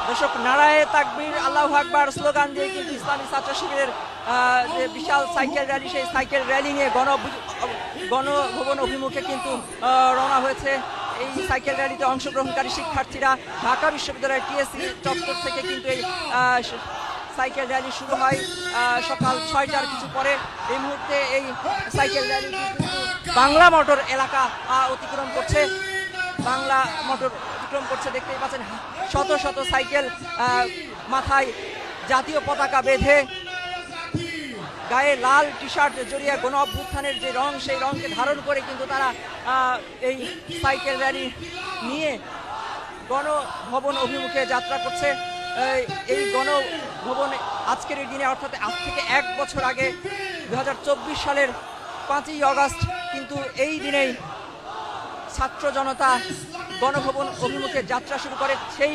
দর্শক, নারায়ে তাকবীর, আল্লাহু আকবার স্লোগান দিয়ে কিন্তু ইসলামী ছাত্র শিবিরের যে বিশাল সাইকেল র্যালি, সেই সাইকেল র্যালি নিয়ে গণভবন অভিমুখে কিন্তু রওনা হয়েছে। এই সাইকেল র্যালিতে অংশগ্রহণকারী শিক্ষার্থীরা ঢাকা বিশ্ববিদ্যালয়ের টিএসসি চত্বর থেকে কিন্তু এই সাইকেল র্যালি শুরু হয় সকাল 6টার কিছু পরে। এই মুহূর্তে এই সাইকেল র্যালি কিন্তু বাংলা মোটর এলাকা অতিক্রম করছে। বাংলা মোটর অতিক্রম করছে, দেখতেই পাচ্ছেন শত শত সাইকেল, মাথায় জাতীয় পতাকা বেঁধে, গায়ে লাল টি শার্ট জড়িয়ে গণ অভ্যুত্থানের যে রং, সেই রংকে ধারণ করে কিন্তু তারা এই সাইকেল র্যালি নিয়ে গণভবন অভিমুখে যাত্রা করছে। এই গণভবনে আজকের এই দিনে, অর্থাৎ আজ থেকে 1 বছর আগে 2024 সালের 5ই অগাস্ট কিন্তু এই দিনেই ছাত্র জনতা গণভবন অভিমুখে যাত্রা শুরু করে। সেই